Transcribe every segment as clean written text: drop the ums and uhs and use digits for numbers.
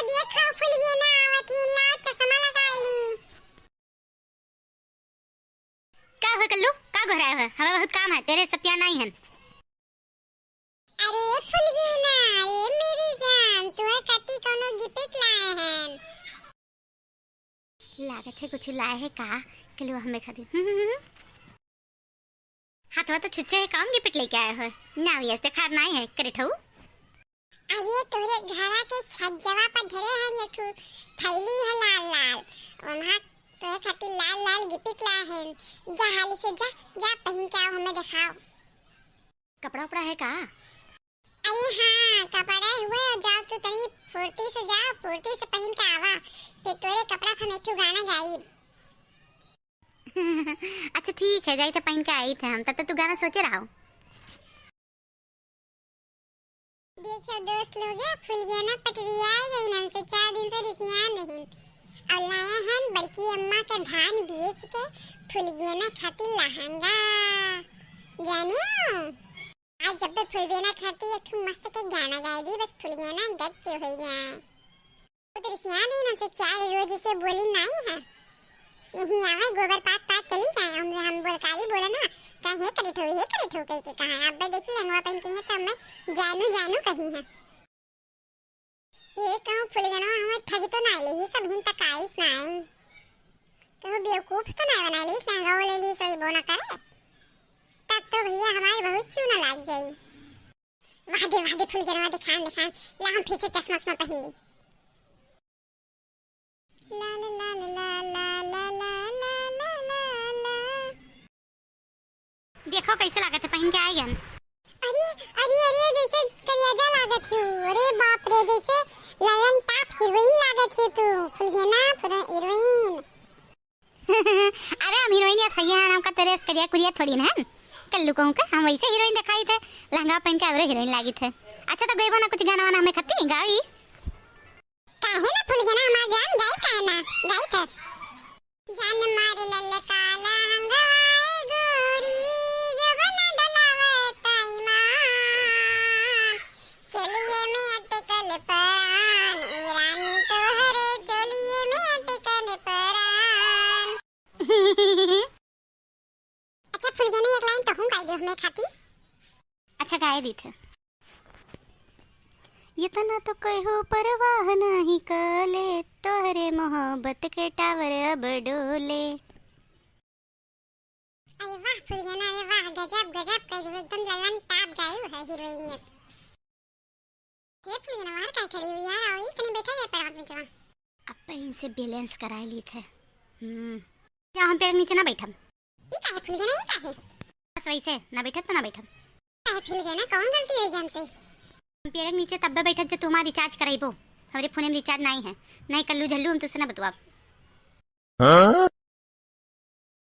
देखो फूल गए ना आवती ला चश्मा लगाईली। क्या हुआ कल्लू, क्या घोरा है? हमें बहुत काम है, तेरे सत्या नहीं है। अरे फूल गए ना, अरे मेरी जान तू कति कोनो गिफ्ट लाए हैं। लागत है कुछ लाए है का कल्लू हमें खाती। हाथ तो छुच्छे है, काम गिफ्ट लेके आए हो ना? ये खाद नहीं है करे ठऊ। अरे तोरे घरा के छज्जवा पर धरे हैं ये थैली है लाल लाल, वहां तोरे खातिर लाल लाल गिफ्ट लाए हैं। जा हाली से जा जा पहन के आओ, हमें दिखाओ। कपड़ा उपड़ा है का? अरे हाँ कपड़ा हुआ, जाओ तू तनी फुर्ती से जाओ, फुर्ती से पहन के आवा, फिर तोरे कपड़ा पर मैं गाना गाई। अच्छा ठीक है, जाई थे पहन के आई थे हम, तब तक तू गाना सोचे रहा। देखो दोस्त लोग फूल गया ना पटरिया गई ना, हमसे 4 दिन से रिसिया नहीं और लाया हैं बड़की अम्मा का धान बेच के फूल गया ना खातिर लहंगा। जाने हो आज जब फूल गया ना खातिर एक मस्त के गाना गाए दी, बस फूल गया ना गच्चे हो जाए। तो रिसिया नहीं ना, हमसे 4 रोज से बोली नहीं है, यही आवे गोबर पात पात चली जाए। हम बोलकारी बोले ना कहे करे ठो हे करे ठो कह के कहा अब देखी लंगवा पहन के है, तब मैं जानू जानू कही है ये कहूं फूल गना हम ठगी तो ना ले, ये सब हिन तक आईस नहीं तो बेवकूफ तो ना बना ली, लंगा ले ली सोई बोना करे, तब तो भैया हमारी बहुत चूना लग जाई। वादे फूल गना दिखान दिखान ला हम फिर से चश्मा चश्मा पहन ली। ला ला ला ला ला देखो कैसे लागत है पहन के आए गन। अरे अरे अरे जैसे करियाजा लागत है, अरे बाप रे जैसे ललन टॉप हीरोइन लागत है तू, खुल गया ना पूरा हीरोइन। अरे हम हीरोइन या सही है नाम का तेरे करिया कुरिया थोड़ी ना है कल्लू कहूं का, हम वैसे हीरोइन दिखाई थे, लहंगा पहन के अगरे हीरोइन लागी थे। अच्छा तो गई बना कुछ गाना वाना हमें खत्ती नहीं गाई काहे ना फूल गया ना हमार जान गाई काहे ना गाई थे। जान मारे लल्ले काला हंगाए गोरी जो बना डलावे ताईमान, चलिए में अटकल परान ए रानी तोहरे चलिए में अटकल परान। अच्छा फूल गया ना एक लाइन तो हूं गाई जो हमें खाती। अच्छा गाए दी थे। ये तना तो कहो परवाह नहीं कले, तोहरे मोहब्बत के टावर अब डोले। अरे वाह फूल गया ना, अरे वाह गजब गजब कर दो, एकदम ललन टॉप गाई है हीरोइनियस। ये फूल गया ना बाहर काय खड़ी हुई यार, आओ इतने बैठा है पर आदमी जवान। अब इनसे बैलेंस कराए ली थे। जा हम पेड़ नीचे ना बैठम। ये काहे फूल गया ना, ये काहे बस वैसे ना बैठत तो ना बैठम। काहे फूल गया ना, कौन गलती हुई हमसे? पेड़ के नीचे तब बैठत जब तुम्हारा रिचार्ज कराइबो, हमारे फोन में रिचार्ज नहीं है। नहीं कल्लू झल्लू हम तुझसे ना बतवा।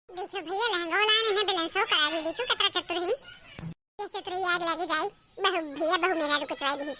देखो भैया लहंगा लाने ने बैलेंस हो करा दी, देखो कितना चतुर है ये चतुर याद लगे जाए। बहु भैया बहु मेरा रुक चवाई दी।